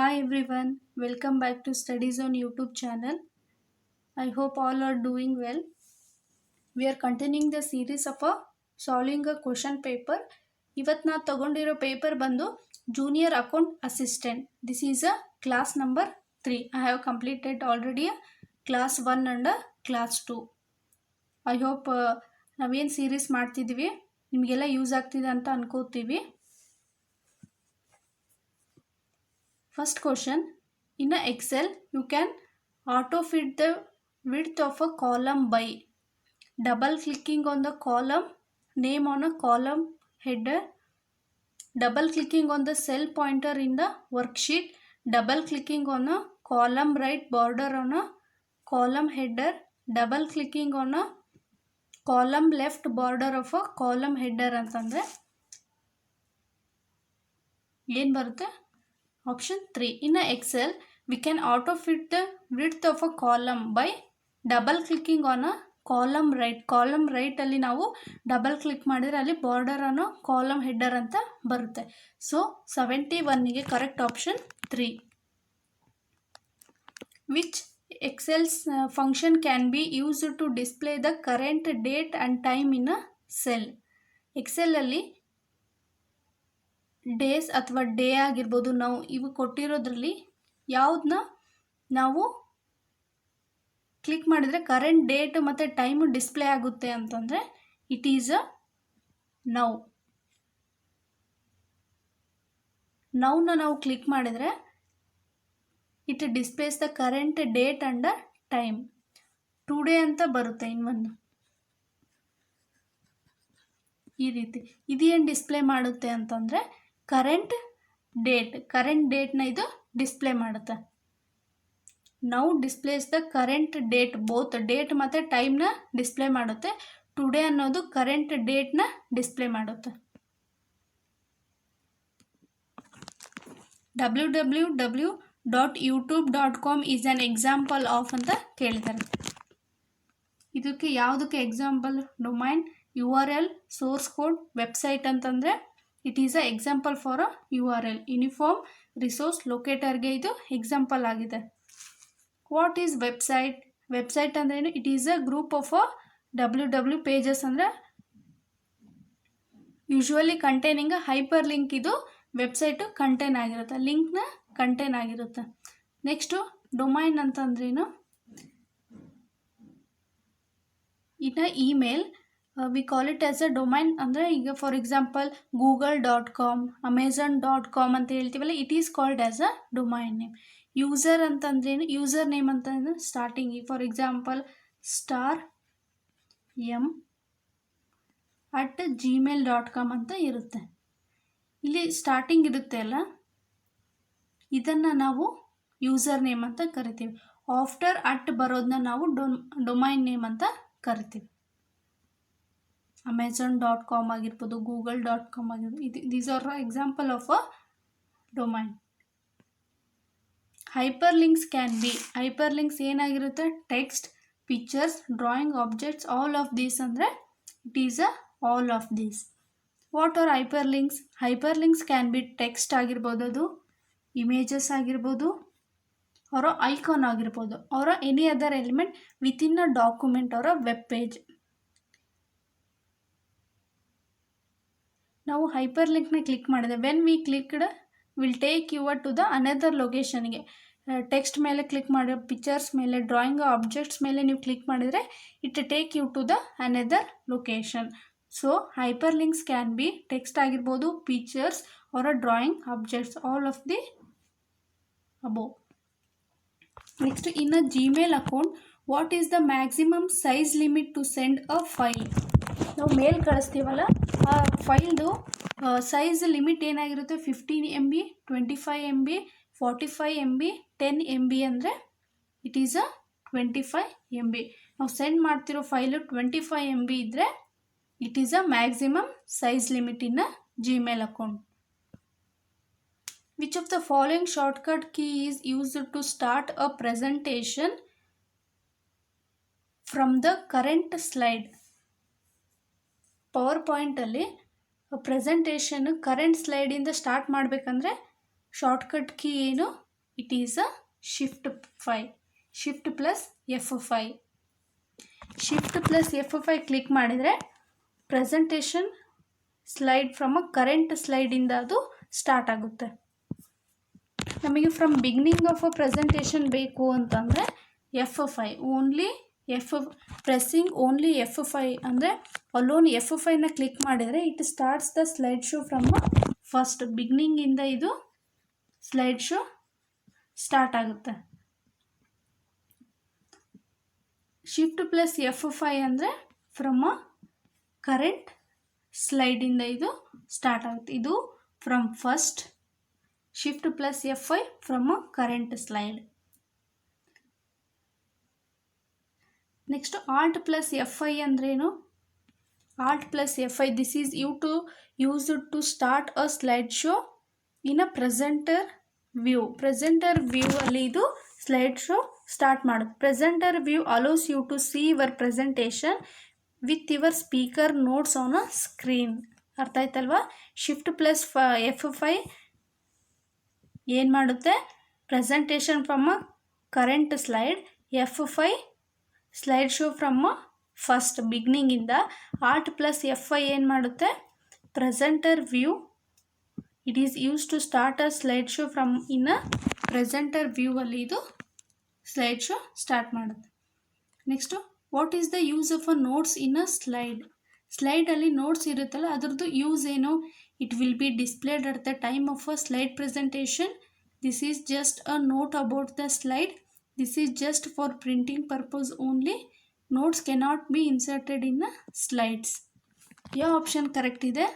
Hi everyone, welcome back to Studies on YouTube channel. I hope all are doing well. We are continuing the series of solving a question paper. ಇವತ್ತು ನಾವು ತಗೊಂಡಿರೋ paper ಬಂದು junior account assistant. This is a class number 3. I have completed already class 1 and class 2. I hope ನಾವೇನು series ಮಾಡ್ತಿದ್ದೀವಿ ನಿಮಗೆಲ್ಲ use ಆಗ್ತಿದೆ ಅಂತ ಅನ್ಕೋತೀವಿ. First question, in a Excel you can auto fit the width of a column by double clicking on the column name on a column header, double clicking on the cell pointer in the worksheet, double clicking on a column right border on a column header, double clicking on a column left border of a column header ಅಂತಂದರೆ ಏನು ಬರುತ್ತೆ? Option 3. In a Excel, we can auto fit the width of a column by double clicking on a column right. Column right ಅಲ್ಲಿ ನಾವು double click ಮಾಡಿದರೆ ಅಲ್ಲಿ border ಅನ್ನೋ column header ಅಂತ ಬರುತ್ತೆ. ಸೊ 71ಗೆ correct option 3. Which Excel's function can be used to display the current date and time in a cell. ಎಕ್ಸೆಲಲ್ಲಿ days ಅಥವಾ ಡೇ ಆಗಿರ್ಬೋದು, ನಾವು ಇವು ಕೊಟ್ಟಿರೋದ್ರಲ್ಲಿ ಯಾವುದನ್ನ ನಾವು ಕ್ಲಿಕ್ ಮಾಡಿದರೆ ಕರೆಂಟ್ ಡೇಟ್ ಮತ್ತು ಟೈಮು ಡಿಸ್ಪ್ಲೇ ಆಗುತ್ತೆ ಅಂತಂದರೆ ಇಟ್ ಈಸ್ ಅ ನೌನ ನಾವು ಕ್ಲಿಕ್ ಮಾಡಿದರೆ it displays the current date and the time. Today ಅಂತ ಬರುತ್ತೆ ಇನ್ನೊಂದು ಈ ರೀತಿ. ಇದೇನು ಡಿಸ್ಪ್ಲೇ ಮಾಡುತ್ತೆ ಅಂತಂದರೆ ಕರೆಂಟ್ ಡೇಟ್ನ ಇದು ಡಿಸ್ಪ್ಲೇ ಮಾಡುತ್ತೆ. Now displays the current date, both date ಮತ್ತು ಟೈಮ್ನ ಡಿಸ್ಪ್ಲೇ ಮಾಡುತ್ತೆ. ಟುಡೇ ಅನ್ನೋದು ಕರೆಂಟ್ ಡೇಟ್ನ ಡಿಸ್ಪ್ಲೇ ಮಾಡುತ್ತೆ. www.youtube.com is an example of ಅಂತ ಕೇಳಿದ್ದಾರೆ. ಇದಕ್ಕೆ ಯಾವುದಕ್ಕೆ example? Domain, URL, source code, website ಅಂತಂದರೆ it is a example for a URL. Uniform resource ಲೊಕೇಟರ್ಗೆ ಇದು ಎಕ್ಸಾಂಪಲ್ ಆಗಿದೆ. What is website? ವೆಬ್ಸೈಟ್ ಅಂದ್ರೇನು? It is a group of www pages ಅಂದರೆ ಯೂಶ್ವಲಿ ಕಂಟೈನಿಂಗ್ ಹೈಪರ್ ಲಿಂಕ್. ಇದು website contain ಆಗಿರುತ್ತೆ, ಲಿಂಕ್ನ contain ಆಗಿರುತ್ತೆ. ನೆಕ್ಸ್ಟು ಡೊಮೈನ್ ಅಂತಂದ್ರೇನು? ಇನ್ನು email we call it as a domain. ಅಂದರೆ ಈಗ ಫಾರ್ ಎಕ್ಸಾಂಪಲ್ google.com, amazon.com ಅಂತ ಹೇಳ್ತೀವಲ್ಲ, it is called as a domain name. User ಅಂತಂದ್ರೇನು? ಯೂಸರ್ ನೇಮ್ ಅಂತಂದ್ರೆ ಸ್ಟಾರ್ಟಿಂಗ್ ಫಾರ್ ಎಕ್ಸಾಂಪಲ್ *m@gmail.com ಅಂತ ಇರುತ್ತೆ. ಇಲ್ಲಿ ಸ್ಟಾರ್ಟಿಂಗ್ ಇರುತ್ತೆ ಅಲ್ಲ, ಇದನ್ನು ನಾವು ಯೂಸರ್ ನೇಮ್ ಅಂತ ಕರಿತೀವಿ. ಆಫ್ಟರ್ ಬರೋದನ್ನ ನಾವು ಡೊಮೈನ್ ನೇಮ್ ಅಂತ ಕರಿತೀವಿ. amazon.com ಆಗಿರ್ಬೋದು, google.com ಆಗಿರ್ಬೋದು, these are example of a domain. Hyper links can be. Hyperlinks ಏನಾಗಿರುತ್ತೆ? Text, pictures, drawing, objects, all of these ಅಂದರೆ it is a all of these. What are hyperlinks? Hyper links can be text ಆಗಿರ್ಬೋದು, ಅದು images ಆಗಿರ್ಬೋದು, ಅವರ icon ಆಗಿರ್ಬೋದು, ಅವರ any other element within a document ಅವರ web page. ನಾವು ಹೈಪರ್ ಲಿಂಕ್ನ ಕ್ಲಿಕ್ ಮಾಡಿದೆ, when we clicked will take your to the another ಲೊಕೇಶನ್ಗೆ. ಟೆಕ್ಸ್ಟ್ ಮೇಲೆ ಕ್ಲಿಕ್ ಮಾಡಿ, ಪಿಕ್ಚರ್ಸ್ ಮೇಲೆ, ಡ್ರಾಯಿಂಗ್ ಆಬ್ಜೆಕ್ಟ್ಸ್ ಮೇಲೆ ನೀವು ಕ್ಲಿಕ್ ಮಾಡಿದರೆ it take you to the another location. So hyper links can be text ಆಗಿರ್ಬೋದು, ಪಿಕ್ಚರ್ಸ್ ಅವರ drawing objects, all of the above. Next, in a Gmail account what is the maximum size limit to send a file? ನಾವು mail ಕಳಿಸ್ತೀವಲ್ಲ, ಆ ಫೈಲ್ದು size limit ಏನಾಗಿರುತ್ತೆ? 15 MB, 25 MB, 45 MB, 10 MB ಅಂದರೆ it is a 25 MB. ನಾವು send ಮಾಡ್ತಿರೋ file 25 MB ಇದ್ದರೆ it is a maximum size limit in a Gmail account. Which of the following shortcut key is used to start a presentation from the current slide? ಪವರ್ ಪಾಯಿಂಟಲ್ಲಿ presentation current ಸ್ಲೈಡಿಂದ start ಮಾಡಬೇಕಂದ್ರೆ shortcut key ಏನು? It is a shift 5. Shift plus F5. Shift plus F5 click ಮಾಡಿದರೆ presentation slide from a current ಸ್ಲೈಡಿಂದ ಅದು start ಆಗುತ್ತೆ. ನಮಗೆ from beginning of a presentation ಬೇಕು ಅಂತಂದರೆ F5 only pressing only F5 ಅಂದರೆ ಅಲೋನ್ F5ನ ಕ್ಲಿಕ್ ಮಾಡಿದರೆ it starts the slide show from first ಬಿಗಿನಿಂಗಿಂದ ಇದು ಸ್ಲೈಡ್ ಶೋ ಸ್ಟಾರ್ಟ್ ಆಗುತ್ತೆ. ಶಿಫ್ಟ್ ಪ್ಲಸ್ F5 ಅಂದರೆ ಫ್ರಮ್ ಅ ಕರೆಂಟ್ ಸ್ಲೈಡಿಂದ ಇದು ಸ್ಟಾರ್ಟ್ ಆಗುತ್ತೆ. ಇದು from first. Shift plus F5 from a current slide. Next alt plus F5 ಅಂದ್ರೇನು? Alt plus F5 this is used to start a slide show in a presenter view. Presenter view ಅಲ್ಲಿ ಇದು slide show start ಮಾಡುತ್ತೆ. Presenter view allows you to see your presentation with your speaker notes on a screen. ಅರ್ಥ ಆಯ್ತಲ್ವಾ? Shift plus F5 ಏನು ಮಾಡುತ್ತೆ? Presentation from a current slide. F5 slide show from a first ಬಿಗಿನಿಂಗಿಂದ. Alt plus F5 ಏನು ಮಾಡುತ್ತೆ? Presenter view. It is use to start a slide show from in a presenter view ಅಲ್ಲಿ ಇದು slide show start ಮಾಡುತ್ತೆ. Next what is the use of a notes in a slide? ಸ್ಲೈಡಲ್ಲಿ notes ಇರುತ್ತಲ್ಲ ಅದರದ್ದು use ಏನು? It will be displayed at the time of a slide presentation. This is just a note about the slide. This is just for printing purpose only. Notes cannot be inserted in a slides. ಯಾವ option correct ಇದೆ?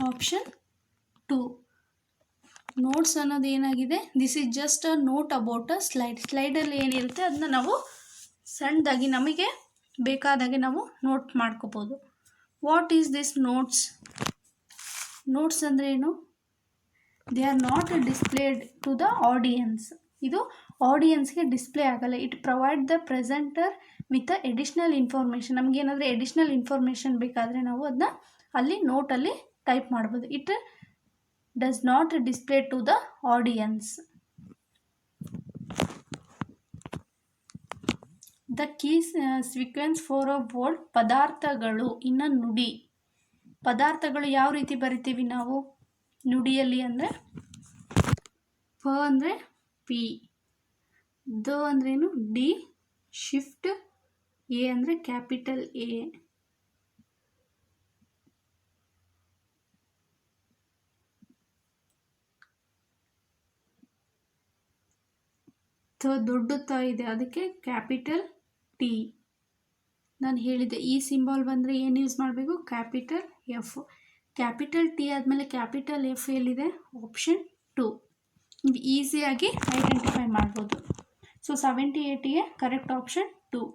Option 2. Notes ಅನ್ನೋದು ಏನಾಗಿದೆ? This is just a note about a slide. ಸ್ಲೈಡಲ್ಲಿ ಏನಿರುತ್ತೆ ಅದನ್ನ ನಾವು ಸಣ್ಣದಾಗಿ ನಮಗೆ ಬೇಕಾದಾಗೆ ನಾವು ನೋಟ್ ಮಾಡ್ಕೋಬೋದು. What is this notes? Notes ಅಂದರೆ ಏನು? They are not displayed to the audience. ಇದು ಆಡಿಯನ್ಸ್ಗೆ ಡಿಸ್ಪ್ಲೇ ಆಗಲ್ಲ. It provide the presenter with additional information. ನಮಗೇನಾದರೂ ಎಡಿಷ್ನಲ್ ಇನ್ಫಾರ್ಮೇಷನ್ ಬೇಕಾದರೆ ನಾವು ಅದನ್ನ ಅಲ್ಲಿ ನೋಟಲ್ಲಿ ಟೈಪ್ ಮಾಡ್ಬೋದು. It does not display to the audience. The key sequence for a word. ಪದಾರ್ಥಗಳು ಇನ್ನು ನುಡಿ. ಪದಾರ್ಥಗಳು ಯಾವ ರೀತಿ ಬರಿತೀವಿ ನಾವು ನುಡಿಯಲ್ಲಿ ಅಂದರೆ? ಪ ಅಂದರೆ ಪಿ, ದ ಅಂದ್ರೇನು ಡಿ, ಶಿಫ್ಟ್ ಎ ಅಂದರೆ ಕ್ಯಾಪಿಟಲ್ ಎ, ತ ದೊಡ್ಡ ತ ಇದೆ ಅದಕ್ಕೆ ಕ್ಯಾಪಿಟಲ್ ಟಿ. ನಾನು ಹೇಳಿದ್ದೆ ಈ ಸಿಂಬಾಲ್ ಬಂದರೆ ಏನು ಯೂಸ್ ಮಾಡಬೇಕು? Capital F. ಕ್ಯಾಪಿಟಲ್ ಟಿ ಆದಮೇಲೆ ಕ್ಯಾಪಿಟಲ್ ಎಫ್ ಎಲ್ಲಿದೆ? ಆಪ್ಷನ್ 2. ನೀವು ಈಸಿಯಾಗಿ ಐಡೆಂಟಿಫೈ ಮಾಡ್ಬೋದು. ಸೊ 78ಗೆ ಕರೆಕ್ಟ್ ಆಪ್ಷನ್ 2.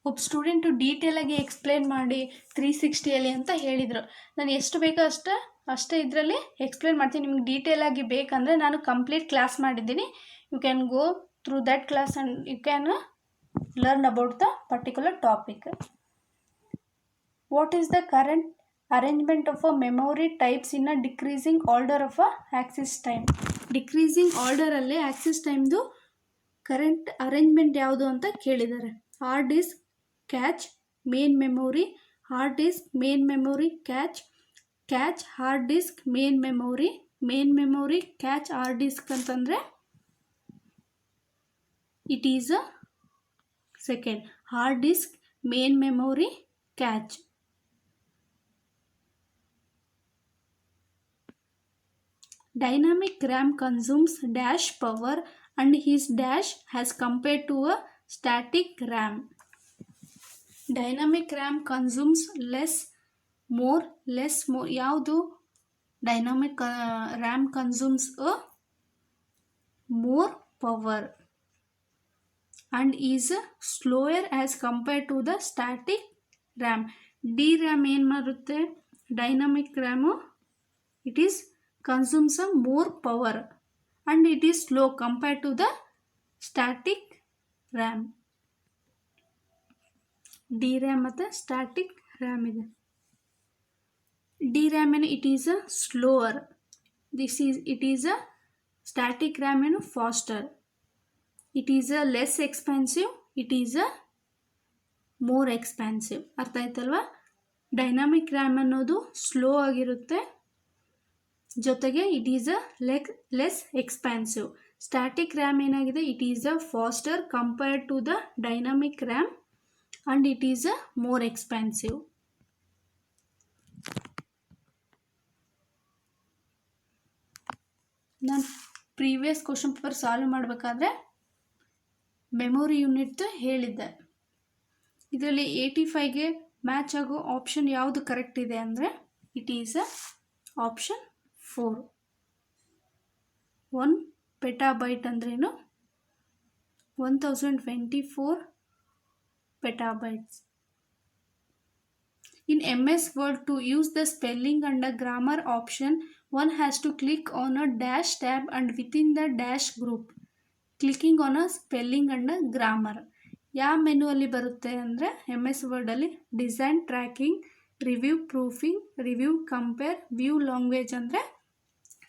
ಒಬ್ಬ ಸ್ಟೂಡೆಂಟು ಡೀಟೇಲಾಗಿ ಎಕ್ಸ್ಪ್ಲೇನ್ ಮಾಡಿ 360 ಅಂತ ಹೇಳಿದರು. ನಾನು ಎಷ್ಟು ಬೇಕೋ ಅಷ್ಟೇ ಇದರಲ್ಲಿ ಎಕ್ಸ್ಪ್ಲೇನ್ ಮಾಡ್ತೀನಿ. ನಿಮ್ಗೆ ಡೀಟೇಲಾಗಿ ಬೇಕಂದರೆ ನಾನು ಕಂಪ್ಲೀಟ್ ಕ್ಲಾಸ್ ಮಾಡಿದ್ದೀನಿ. You can go through that class and you can learn about the particular topic. What is the current arrangement of a memory types in a decreasing order of a access time? Decreasing ಆರ್ಡರಲ್ಲಿ access ಟೈಮ್ದು current arrangement ಯಾವುದು ಅಂತ ಕೇಳಿದ್ದಾರೆ. Hard disk, cache, main memory, hard disk, main memory, cache, hard disk, main memory, cache, hard disk ಅಂತಂದರೆ it is a second. Hard disk, main memory, cache. Dynamic RAM consumes dash power and is dash as compared to a static RAM. Dynamic RAM consumes less more. ಯಾವುದು? Dynamic RAM consumes a more power and is slower as compared to the static RAM. DRAM ಏನು ಮಾಡುತ್ತೆ? Dynamic RAM it is consumes a more power and it is slow compared to the static RAM. DRAM ಮತ್ತು static RAM ಇದೆ. DRAM ಏನು it is a slower. It is a static RAM ಏನು faster. It is a less expensive. It is a more expensive. ಅರ್ಥ ಆಯ್ತಲ್ವಾ? Dynamic RAM ಅನ್ನೋದು slow ಆಗಿರುತ್ತೆ, ಜೊತೆಗೆ it is a less expensive. Static RAM ಏನಾಗಿದೆ, it is a faster compared to the dynamic RAM and it is a more expensive. ನಾನು previous question paper solve ಮಾಡಬೇಕಾದ್ರೆ memory unit ಹೇಳಿದ್ದೆ. ಇದರಲ್ಲಿ 85ಗೆ match ಆಗೋ ಆಪ್ಷನ್ ಯಾವುದು ಕರೆಕ್ಟ್ ಇದೆ ಅಂದರೆ it is a option 4. 1 petabyte ಅಂದ್ರೇನು? 1024 petabytes. In MS Word, to use the spelling and the grammar option, one has to click on a dash tab and within the dash group, clicking on a spelling and a grammar. ಯಾವ menu ಅಲ್ಲಿ ಬರುತ್ತೆ ಅಂದರೆ MS ವರ್ಡಲ್ಲಿ design, tracking, review, proofing, review, compare, view language ಅಂದರೆ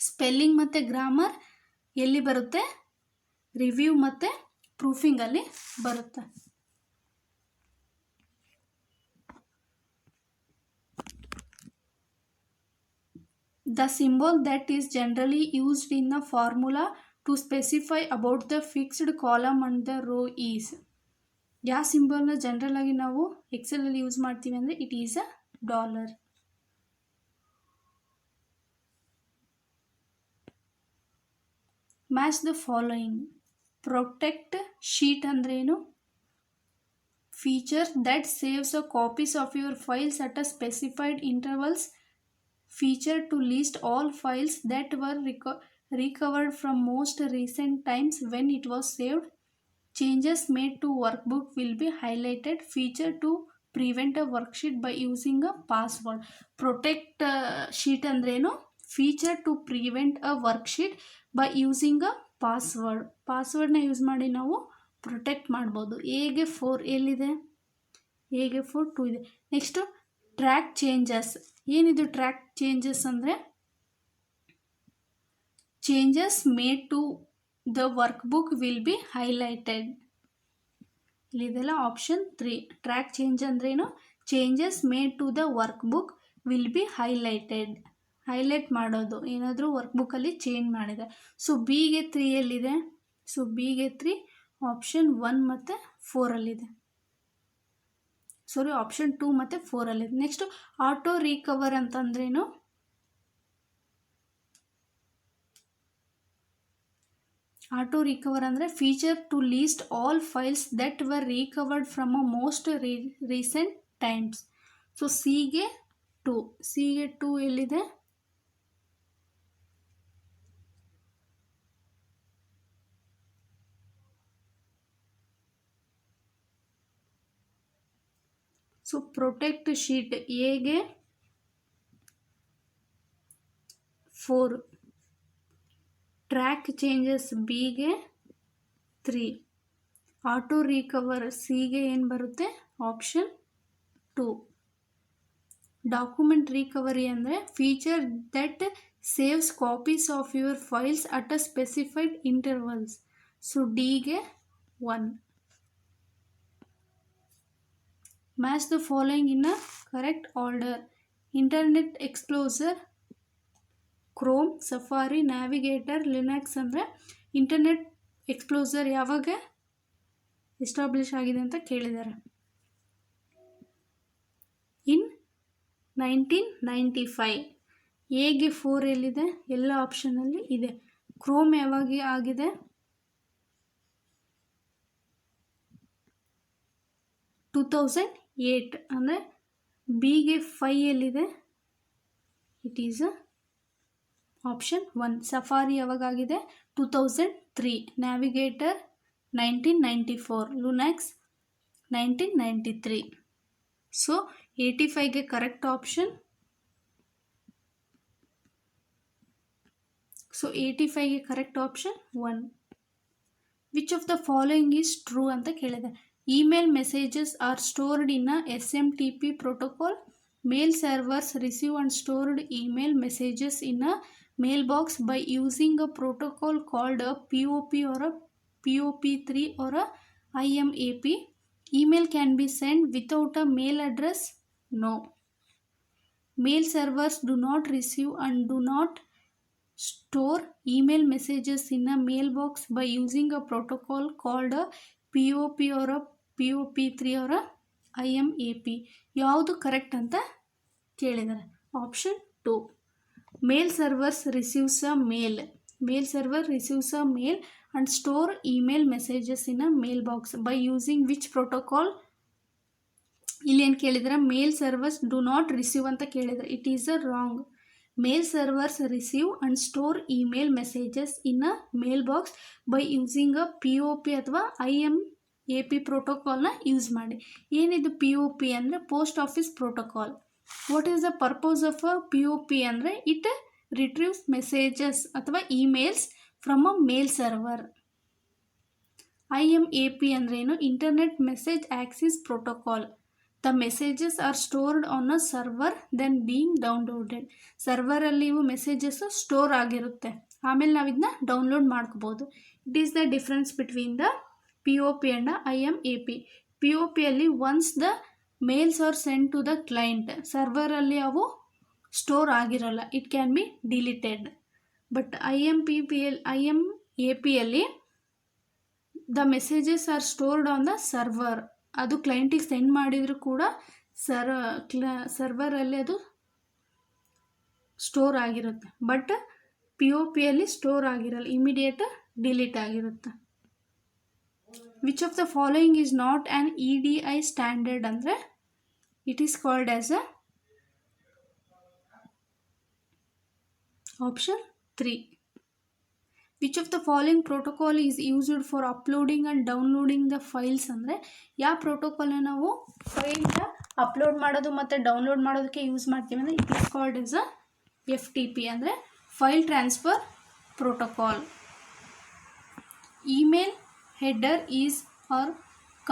spelling ಮತ್ತು grammar ಎಲ್ಲಿ ಬರುತ್ತೆ? Review ಮತ್ತು ಪ್ರೂಫಿಂಗಲ್ಲಿ ಬರುತ್ತೆ. The symbol that is generally used in the formula to specify about the fixed column and the row is. ಯಾವ ಸಿಂಬಲ್ನ general ಆಗಿ ನಾವು ಎಕ್ಸೆಲಲ್ಲಿ use ಮಾಡ್ತೀವಿ ಅಂದರೆ it is a dollar. Match the following. Protect sheet ಅಂದ್ರೇನು? Feature that saves a copies of your files at a specified intervals. Feature to list all files that were recovered from most recent times when it was saved. Changes made to workbook will be highlighted. Feature to prevent a worksheet by using a password. Protect sheet ಅಂದ್ರೇನು? Feature to prevent a worksheet by using a password. ಪಾಸ್ವರ್ಡ್ನ use ಮಾಡಿ ನಾವು protect ಮಾಡ್ಬೋದು. ಎಗೆ 4 ಎಲ್ಲಿದೆ? ಎಗೆ 4 2 ಇದೆ. Next track changes. ಏನಿದು ಟ್ರ್ಯಾಕ್ ಚೇಂಜಸ್ ಅಂದರೆ changes made to the workbook will be highlighted. ಇಲ್ಲಿದೆಲ್ಲ ಆಪ್ಷನ್ 3. ಟ್ರ್ಯಾಕ್ ಚೇಂಜ್ ಅಂದ್ರೇನು? Changes made to the workbook will be highlighted. Highlight ಮಾಡೋದು, ಏನಾದರೂ ವರ್ಕ್ ಬುಕ್ಕಲ್ಲಿ ಚೇಂಜ್ ಮಾಡಿದೆ. ಸೊ ಬಿಗೆ 3 ಎಲ್ಲಿದೆ? ಸೊ ಬಿಗೆ 3 ಆಪ್ಷನ್ 1 ಮತ್ತು 4ಅಲ್ಲಿದೆ. ಸಾರಿ, ಆಪ್ಷನ್ 2 ಮತ್ತು 4ಅಲ್ಲಿದೆ. ನೆಕ್ಸ್ಟು ಆಟೋ ರಿಕವರ್ ಅಂತಂದ್ರೇನು? ಆಟೋ ರಿಕವರ್ ಅಂದರೆ feature to list all files that were recovered from a most recent times. So ಸಿಗೆ 2. ಸಿಗೆ 2 ಎಲ್ಲಿದೆ? ಸೊ ಪ್ರೊಟೆಕ್ಟ್ ಶೀಟ್ ಎಗೆ 4. ಟ್ರ್ಯಾಕ್ ಚೇಂಜಸ್ ಬಿಗೆ 3. ಆಟೋ ರಿಕವರ್ ಸಿಗೆ ಏನು ಬರುತ್ತೆ? ಆಪ್ಷನ್ 2. ಡಾಕ್ಯುಮೆಂಟ್ ರಿಕವರಿ ಅಂದರೆ feature that saves copies of your files at a specified intervals. So ಡಿಗೆ 1. Match the following in a correct order. Internet Explorer, Chrome, Safari, Navigator, Linux ಅಂದರೆ internet ಎಕ್ಸ್ಪ್ಲೋಸರ್ ಯಾವಾಗ establish ಆಗಿದೆ ಅಂತ ಕೇಳಿದ್ದಾರೆ. ಇನ್ 1995. ಎಗೆ 4 ಎಲ್ಲಿದೆ? ಎಲ್ಲ ಆಪ್ಷನಲ್ಲಿ ಇದೆ. ಕ್ರೋಮ್ ಯಾವಾಗ ಆಗಿದೆ? 2008. ಅಂದರೆ ಬಿಗೆ 5 ಎಲ್ಲಿದೆ? It is option 1. ಸಫಾರಿ ಯಾವಾಗಾಗಿದೆ? 2003. ನ್ಯಾವಿಗೇಟರ್ 1994. ಲುನಾಕ್ಸ್ 1993. ಸೊ 85ಗೆ ಕರೆಕ್ಟ್ ಆಪ್ಷನ್. ಸೊ 85ಗೆ correct option 1. Which of the following is true ಅಂತ ಕೇಳಿದೆ. Email messages are stored in a SMTP protocol. Mail servers receive and stored email messages in a mailbox by using a protocol called a POP or a POP3 or a IMAP. Email can be sent without a mail address? No. Mail servers do not receive and do not store email messages in a mailbox by using a protocol called a POP or a POP3 or a IMAP. ಯಾವುದು correct ಅಂತ ಕೇಳಿದ್ದಾರೆ. Option 2. Mail servers receives a mail. Mail server receives a mail and store email messages in a mailbox by using which protocol? ಇಲ್ಲಿ ಏನು ಕೇಳಿದ್ರೆ mail servers do not receive ಅಂತ ಕೇಳಿದರೆ it is a wrong. Mail servers receive and store email messages in a mail box by using a POP ಅಥವಾ IMAP ಪ್ರೋಟೋಕಾಲ್ನ use ಮಾಡಿ. ಏನಿದು POP ಅಂದರೆ post office protocol. What is the purpose of a POP ಅಂದರೆ it retrieves messages ಅಥವಾ emails from a mail server. IMAP ಅಂದ್ರೆ ಏನು? Internet message access protocol. The messages are stored on a server then being downloaded. ಸರ್ವರಲ್ಲಿ ಇವು messages store ಆಗಿರುತ್ತೆ, ಆಮೇಲೆ ನಾವು ಇದನ್ನ ಡೌನ್ಲೋಡ್ ಮಾಡ್ಕೋಬೋದು. It is the difference between the POP and IMAP. POP ಅಲ್ಲಿ once the mails are send to the client, ಸರ್ವರಲ್ಲಿ ಅವು ಸ್ಟೋರ್ ಆಗಿರಲ್ಲ, it can be deleted. But IMAP ಅಲ್ಲಿ the messages are stored on the server. ಅದು ಕ್ಲೈಂಟಿಗೆ send ಮಾಡಿದರೂ ಕೂಡ ಸರ್ವರಲ್ಲಿ ಅದು ಸ್ಟೋರ್ ಆಗಿರುತ್ತೆ. ಬಟ್ POP ಅಲ್ಲಿ ಸ್ಟೋರ್ ಆಗಿರಲ್ಲ, ಇಮಿಡಿಯೇಟ್ ಡಿಲೀಟ್ ಆಗಿರುತ್ತೆ. Which of the following is not an EDI standard ಅಂದರೆ it is called as a option 3. Which of the following protocol is used for uploading and downloading the files ಅಂದರೆ ಯಾವ ಪ್ರೋಟೋಕಾಲ್ನ ನಾವು ಫೈಲ್ನ upload ಮಾಡೋದು ಮತ್ತು download ಮಾಡೋದಕ್ಕೆ use ಮಾಡ್ತೀವಿ ಅಂದರೆ it is called as a FTP ಅಂದರೆ file transfer protocol. Email header is are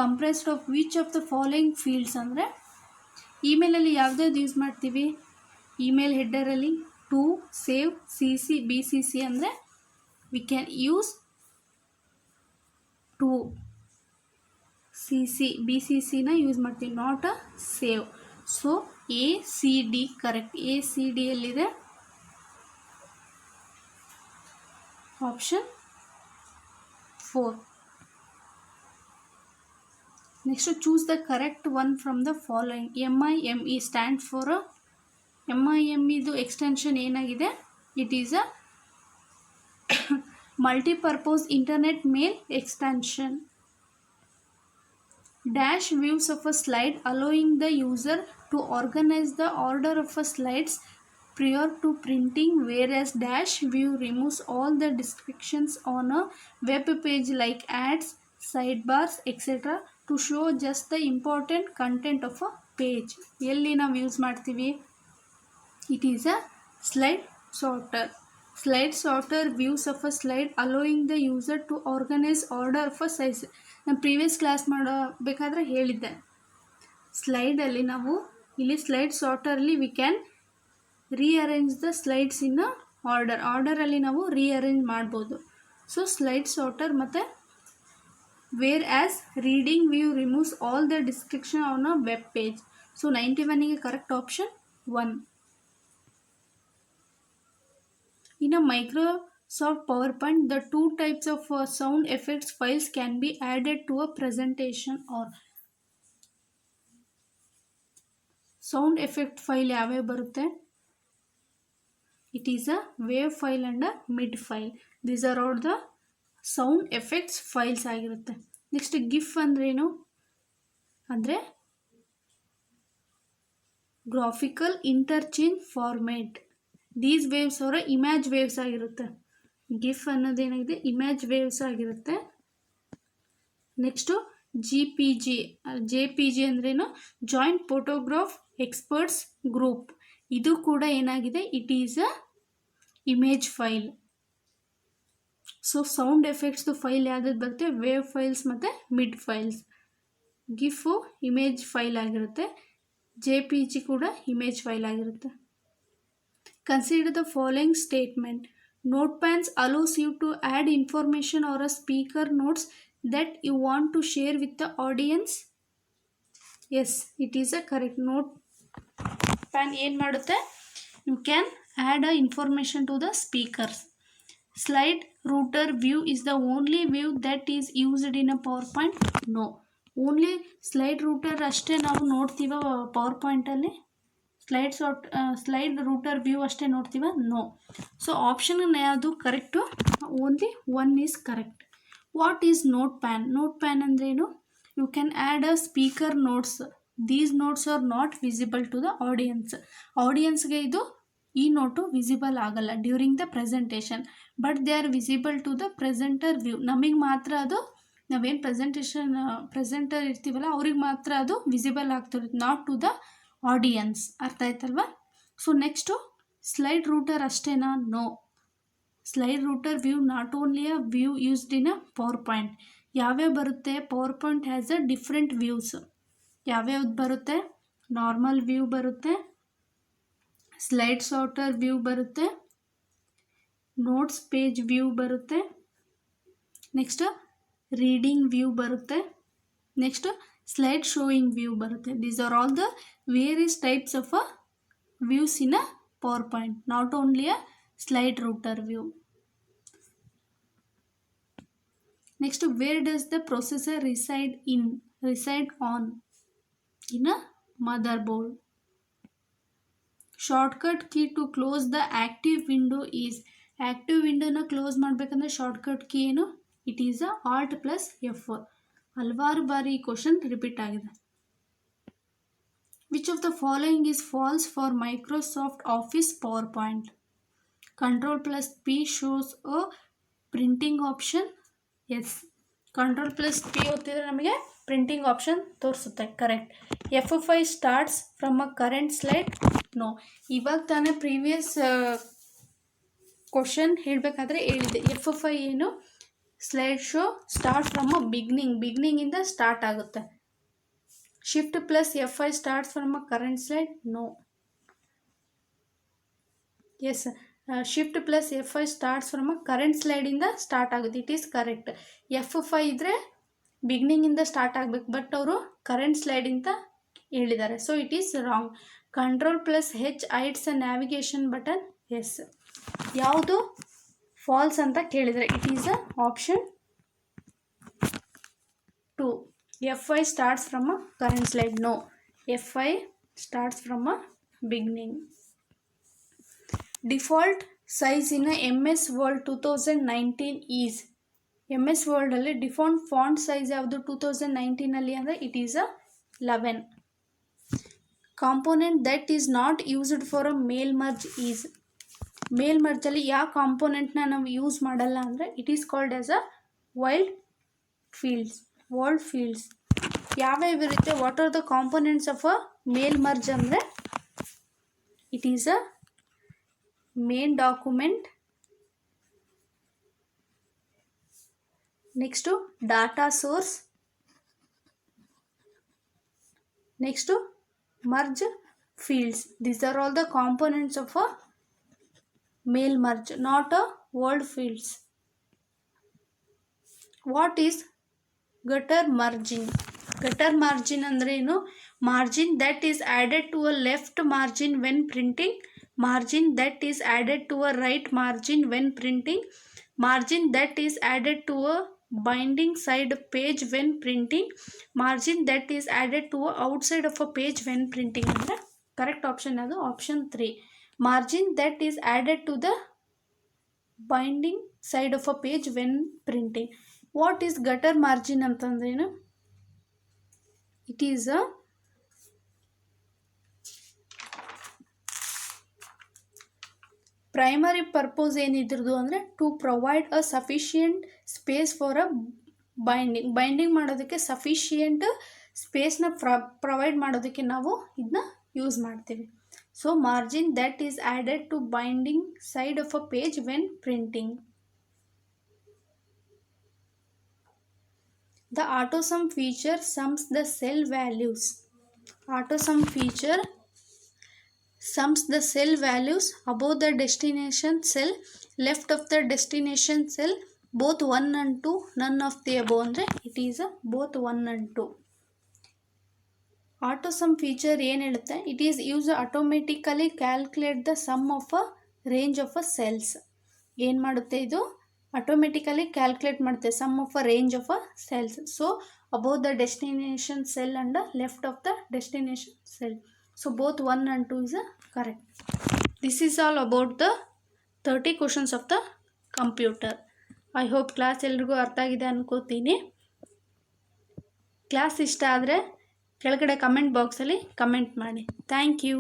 compressed of which of the following fields ಅಂದರೆ ಇಮೇಲಲ್ಲಿ ಯಾವುದಾದ್ರು ಯೂಸ್ ಮಾಡ್ತೀವಿ? ಇಮೇಲ್ ಹೆಡರಲ್ಲಿ ಟು, ಸೇವ್, CC, BCC ಅಂದರೆ we can use to CC, BCC ನ use ಮಾಡ್ತೀವಿ, not a save. So ACD correct. ACD ಎಲ್ಲಿದೆ? Option 4. Next choose the correct one from the following. MIME stand for MIME ಇದು extension ಏನಾಗಿದೆ? It is a multi-purpose internet mail extension. Dash views of a slide allowing the user to organize the order of a slides prior to printing, whereas dash view removes all the restrictions on a web page like ads, sidebars, etc. to show just the important content of a page. ಎಲ್ಲಿ ನಾವು use ಮಾಡ್ತೀವಿ? It is a slide sorter. Slide sorter views of a slide allowing the user to organize order of a size. ನಾನು previous class ಮಾಡಬೇಕಾದ್ರೆ ಹೇಳಿದ್ದೆ, ಸ್ಲೈಡಲ್ಲಿ ನಾವು ಇಲ್ಲಿ slide ಸಾರ್ಟರಲ್ಲಿ we can rearrange the slides in ಆರ್ಡರಲ್ಲಿ ನಾವು ರೀಅರೇಂಜ್ ಮಾಡ್ಬೋದು. ಸೊ ಸ್ಲೈಡ್ ಸಾರ್ಟರ್ ಮತ್ತು whereas reading view removes all the description on a web page. So 91ಗೆ correct option 1. In a Microsoft PowerPoint, the two types of sound effects files can be added to a presentation or sound effect file ಯಾವ್ಯಾವ ಬರುತ್ತೆ? It is a wave file and a mid file. These are all the sound effects files ಆಗಿರುತ್ತೆ. Next GIF ಅಂದ್ರೇನು ಅಂದರೆ graphical interchange format. These waves ಅವರ image waves ಆಗಿರುತ್ತೆ. GIF ಅನ್ನೋದೇನಾಗಿದೆ? Image waves ಆಗಿರುತ್ತೆ. Next JPG ಅಂದ್ರೇನು? Joint photograph experts group. ಇದು ಕೂಡ ಏನಾಗಿದೆ? It is a image file. So sound ಎಫೆಕ್ಟ್ಸ್ದು ಫೈಲ್ ಯಾವ್ದು ಬರುತ್ತೆ? ವೇವ್ ಫೈಲ್ಸ್ ಮತ್ತು mid files. GIF image file ಆಗಿರುತ್ತೆ. JPG ಕೂಡ ಇಮೇಜ್ ಫೈಲ್ ಆಗಿರುತ್ತೆ. Consider the following statement. Notepads allows you to add information or a speaker notes that you want to share with the audience. Yes, it is a correct. Notepad ಏನು ಮಾಡುತ್ತೆ? You can add a information to the speakers. Slide router view is the only view that is used in a PowerPoint. No. Only slide router ಅಷ್ಟೇ ನಾವು ನೋಡ್ತೀವ power ಪಾಯಿಂಟಲ್ಲಿ? Slide router view ಅಷ್ಟೇ ನೋಡ್ತೀವ? No. So option ಯಾವುದು correct? Only one is correct. What is note pane? Note pane ಅಂದ್ರೇನು? You can add a speaker notes. These notes are not visible to the audience. ಆಡಿಯನ್ಸ್ಗೆ ಈ note visible ಆಗಲ್ಲ during the presentation, but they are visible to the presenter view. ನಮಗೆ ಮಾತ್ರ ಅದು, ನಾವೇನು presenter ಇರ್ತೀವಲ್ಲ ಅವ್ರಿಗೆ ಮಾತ್ರ ಅದು ವಿಸಿಬಲ್ ಆಗ್ತಿರುತ್ತೆ, ನಾಟ್ ಟು ದ ಆಡಿಯನ್ಸ್. ಅರ್ಥ ಆಯ್ತಲ್ವಾ? ಸೊ ನೆಕ್ಸ್ಟು ಸ್ಲೈಡ್ ರೂಟರ್ ಅಷ್ಟೇನಾ? No. Slide router view not only a view used in a PowerPoint. ಯಾವ್ಯಾವ ಬರುತ್ತೆ? PowerPoint has a different views. ಯಾವ್ಯಾವ್ದು ಬರುತ್ತೆ? ನಾರ್ಮಲ್ ವ್ಯೂ ಬರುತ್ತೆ, ಸ್ಲೈಡ್ ಸಾರ್ಟರ್ ವ್ಯೂ ಬರುತ್ತೆ, notes page view ಬರುತ್ತೆ, next reading view ಬರುತ್ತೆ, next slide showing view ಬರುತ್ತೆ. These are all the various types of a views in a PowerPoint, not only a slide router view. Next, where does the processor reside on? In a motherboard. Shortcut key to close the active window is. Active ವಿಂಡೋನ close ಮಾಡಬೇಕಂದ್ರೆ shortcut key ಏನು? It is a Alt + F4. ಹಲವಾರು ಬಾರಿ ಈ question repeat ಆಗಿದೆ. Which of the following is false for Microsoft Office PowerPoint? Ctrl+P shows a printing option. Yes, Ctrl+P ಒತ್ತಿದ್ರೆ ನಮಗೆ printing option ತೋರಿಸುತ್ತೆ. Correct. F5 starts from a current slide. No. ಇವಾಗ ತಾನೇ previous question ಹೇಳಬೇಕಾದ್ರೆ ಹೇಳಿದೆ. F5 ಏನು? Slide show start from a ಬಿಗ್ನಿಂಗಿಂದ start ಆಗುತ್ತೆ. Shift+F5 starts from a current slide. No. Yes, Shift+F5 starts from a current ಸ್ಲೈಡಿಂದ start ಆಗುತ್ತೆ. It is correct. F5 ಇದ್ದರೆ ಬಿಗ್ನಿಂಗಿಂದ ಸ್ಟಾರ್ಟ್ ಆಗಬೇಕು, ಬಟ್ ಅವರು ಕರೆಂಟ್ ಸ್ಲೈಡಿಂದ ಹೇಳಿದ್ದಾರೆ. So it is wrong. Ctrl+H hides a navigation button. Yes. ಯಾವುದು false ಅಂತ ಕೇಳಿದರೆ it is a option 2. F5 starts from a current slide. No. F5 starts from a beginning. Default size in MS Word 2019 is. MS Wordಲ್ಲಿ default font size ಯಾವುದು 2019ಅಲ್ಲಿ ಅಂದರೆ it is a 11. Component that is not used for a mail merge is. Mail ಮರ್ಜಲ್ಲಿ ಯಾವ ಕಾಂಪೋನೆಂಟ್ನ ನಾವು use ಮಾಡಲ್ಲ ಅಂದರೆ it is called as a world fields. ಯಾವ್ಯಾವ ಇರುತ್ತೆ? What are the components of a mail merge ಅಂದರೆ it is a main document, next data source, next merge fields. These are all the components of a mail merge, not a world fields. What is gutter margin? Gutter margin ಅಂದರೆ ಏನು? Margin that is added to a left margin when printing, margin that is added to a right margin when printing, margin that is added to a binding side page when printing, margin that is added to a outside of a page when printing. ಅಂದರೆ correct option ಅದು option 3. margin that is added to the binding side of a page when printing. what is gutter margin ಅಂತಂದ್ರೇನು? it is a primary purpose ಏನಿದ್ರದ್ದು ಅಂದರೆ to provide a sufficient space for a binding ಮಾಡೋದಕ್ಕೆ sufficient ಸ್ಪೇಸ್ನ provide ಮಾಡೋದಕ್ಕೆ ನಾವು ಇದನ್ನ use ಮಾಡ್ತೀವಿ. So margin that is added to binding side of a page when printing. The autosum feature sums the cell values. AutoSum feature sums the cell values above the destination cell, left of the destination cell, both 1 and 2, none of the above ಅಂದರೆ it is both 1 and 2. AutoSum feature ಏನು ಹೇಳುತ್ತೆ, it is used automatically calculate the sum of a range of a cells. ಏನು ಮಾಡುತ್ತೆ ಇದು, automatically calculate ಮಾಡುತ್ತೆ sum of a range of a cells. So above the destination cell and left of the destination cell. So both 1 and 2 is correct. This is all about the 30 questions of the computer. I hope class ಎಲ್ರಿಗೂ ಅರ್ಥ ಆಗಿದೆ ಅನ್ಕೋತೀನಿ. Class ಇಷ್ಟ ಆದರೆ ಕೆಳಗಡೆ comment ಬಾಕ್ಸಲ್ಲಿ comment ಮಾಡಿ. Thank you.